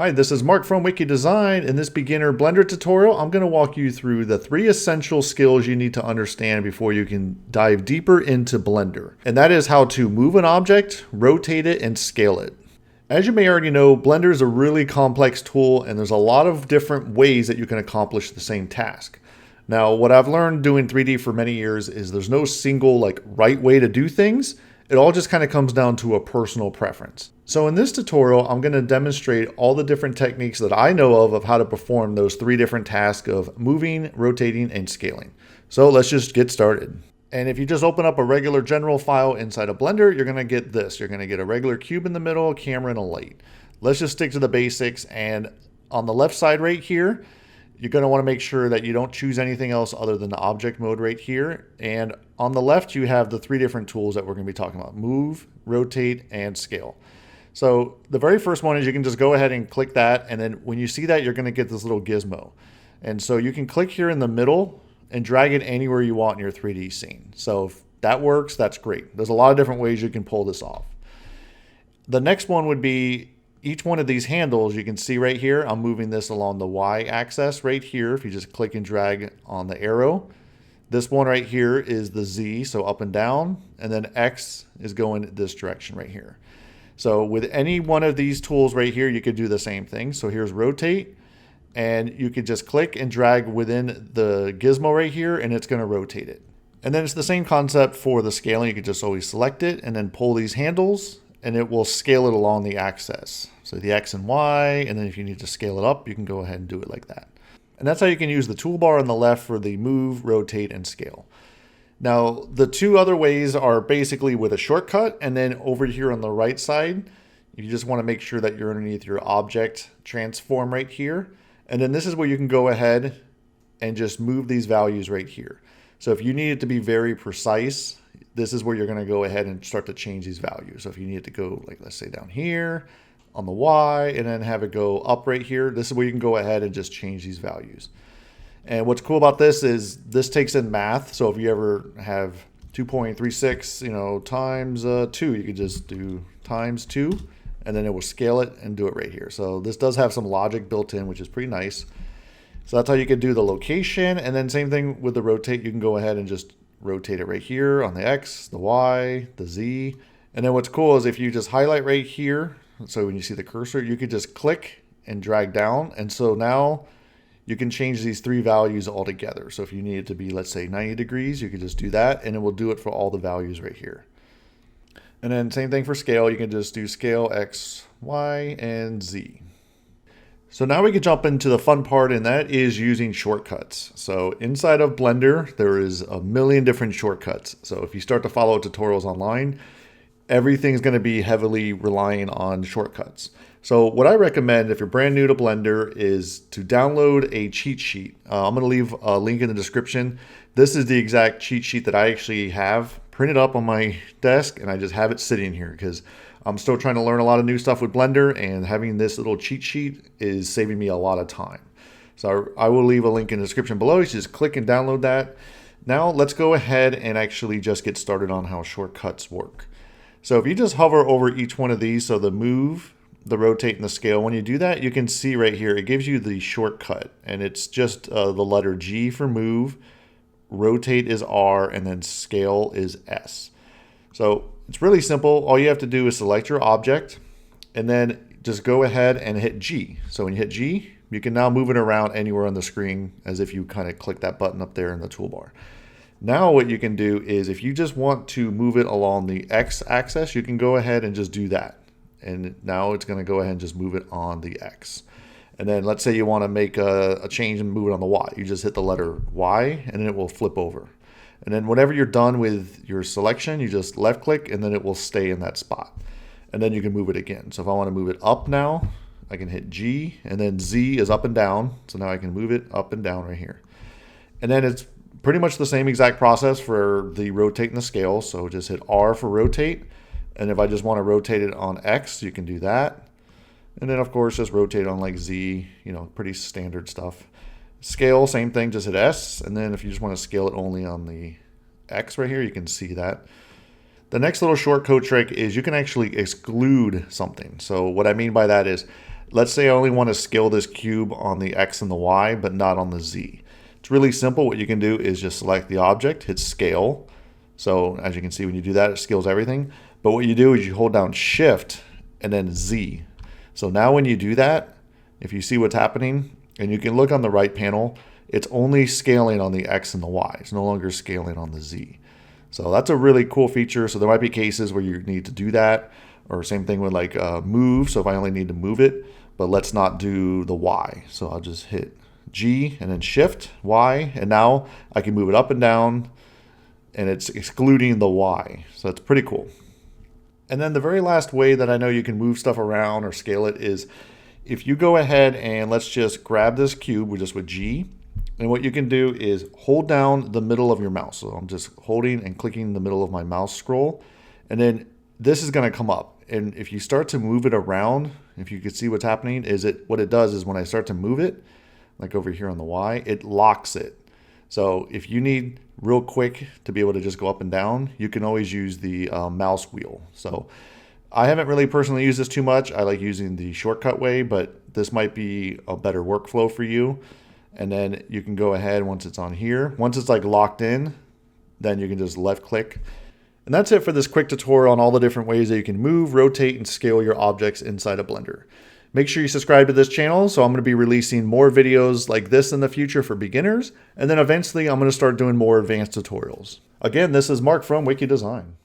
Hi, this is Mark from Wiki Design. In this beginner Blender tutorial, I'm going to walk you through the 3 essential skills you need to understand before you can dive deeper into Blender. And that is how to move an object, rotate it, and scale it. As you may already know, Blender is a really complex tool and there's a lot of different ways that you can accomplish the same task. Now, what I've learned doing 3D for many years is there's no single right way to do things. It all just kind of comes down to a personal preference. So in this tutorial, I'm going to demonstrate all the different techniques that I know of how to perform those 3 different tasks of moving, rotating, and scaling. So let's just get started. And if you just open up a regular general file inside of Blender, you're going to get this. You're going to get a regular cube in the middle, a camera, and a light. Let's just stick to the basics. And on the left side right here, you're going to want to make sure that you don't choose anything else other than the object mode right here. And on the left, you have the 3 different tools that we're going to be talking about: move, rotate, and scale. So the very first one is you can just go ahead and click that. And then when you see that, you're going to get this little gizmo. And so you can click here in the middle and drag it anywhere you want in your 3D scene. So if that works, that's great. There's a lot of different ways you can pull this off. The next one would be each one of these handles. You can see right here, I'm moving this along the Y axis right here. If you just click and drag on the arrow, this one right here is the Z, so up and down, and then X is going this direction right here. So with any one of these tools right here, you could do the same thing. So here's rotate, and you could just click and drag within the gizmo right here, and it's going to rotate it. And then it's the same concept for the scaling. You could just always select it and then pull these handles, and it will scale it along the axis. So the X and Y, and then if you need to scale it up, you can go ahead and do it like that. And that's how you can use the toolbar on the left for the move, rotate, and scale. Now, the 2 other ways are basically with a shortcut, and then over here on the right side, you just want to make sure that you're underneath your object transform right here. And then this is where you can go ahead and just move these values right here. So if you need it to be very precise, this is where you're going to go ahead and start to change these values. So if you need it to go, let's say down here on the Y, and then have it go up right here, this is where you can go ahead and just change these values. And what's cool about this is this takes in math. So if you ever have 2.36, times 2, you could just do times 2, and then it will scale it and do it right here. So this does have some logic built in, which is pretty nice. So that's how you can do the location. And then same thing with the rotate. You can go ahead and just rotate it right here on the X, the Y, the Z. And then what's cool is if you just highlight right here, so when you see the cursor, you could just click and drag down. And so now you can change these 3 values all together. So if you need it to be, let's say 90 degrees, you could just do that, and it will do it for all the values right here. And then same thing for scale. You can just do scale X, Y, and Z. So now we can jump into the fun part, and that is using shortcuts. So inside of Blender, there is a million different shortcuts. So if you start to follow tutorials online, everything's going to be heavily relying on shortcuts. So what I recommend if you're brand new to Blender is to download a cheat sheet. I'm going to leave a link in the description. This is the exact cheat sheet that I actually have printed up on my desk, and I just have it sitting here because I'm still trying to learn a lot of new stuff with Blender, and having this little cheat sheet is saving me a lot of time. So I will leave a link in the description below. You just click and download that. Now let's go ahead and actually just get started on how shortcuts work. So if you just hover over each one of these, so the move, the rotate, and the scale, when you do that, you can see right here, it gives you the shortcut, and it's just the letter G for move, rotate is R, and then scale is S. So it's really simple. All you have to do is select your object, and then just go ahead and hit G. So when you hit G, you can now move it around anywhere on the screen as if you kind of click that button up there in the toolbar. Now what you can do is if you just want to move it along the X axis, you can go ahead and just do that. And now it's going to go ahead and just move it on the X. And then let's say you want to make a change and move it on the Y. You just hit the letter Y, and then it will flip over. And then whenever you're done with your selection, you just left click, and then it will stay in that spot. And then you can move it again. So if I want to move it up now, I can hit G, and then Z is up and down. So now I can move it up and down right here. And then it's pretty much the same exact process for the rotate and the scale. So just hit R for rotate. And if I just want to rotate it on X, you can do that. And then of course, just rotate on Z, pretty standard stuff. Scale, same thing, just hit S. And then if you just want to scale it only on the X right here, you can see that. The next little short code trick is you can actually exclude something. So what I mean by that is Let's say I only want to scale this cube on the X and the Y, but not on the Z. It's really simple. What you can do is just select the object, hit scale. So as you can see, when you do that, it scales everything. But what you do is you hold down Shift and then Z. So now when you do that, if you see what's happening, and you can look on the right panel, it's only scaling on the X and the Y. It's no longer scaling on the Z. So that's a really cool feature. So there might be cases where you need to do that, or same thing with like move. So if I only need to move it, but let's not do the Y. So I'll just hit G and then Shift Y, and now I can move it up and down, and it's excluding the Y. So that's pretty cool. And then the very last way that I know you can move stuff around or scale it is if you go ahead and let's just grab this cube just with G, and what you can do is hold down the middle of your mouse. So I'm just holding and clicking the middle of my mouse scroll, and then this is going to come up. And if you start to move it around, if you can see what's happening, what it does is when I start to move it, like over here on the Y, it locks it. So if you need real quick to be able to just go up and down, you can always use the mouse wheel. So I haven't really personally used this too much. I like using the shortcut way, but this might be a better workflow for you. And then you can go ahead once it's on here. Once it's like locked in, then you can just left click. And that's it for this quick tutorial on all the different ways that you can move, rotate, and scale your objects inside of Blender. Make sure you subscribe to this channel, so I'm going to be releasing more videos like this in the future for beginners, and then eventually I'm going to start doing more advanced tutorials. Again, this is Mark from Wiki Design.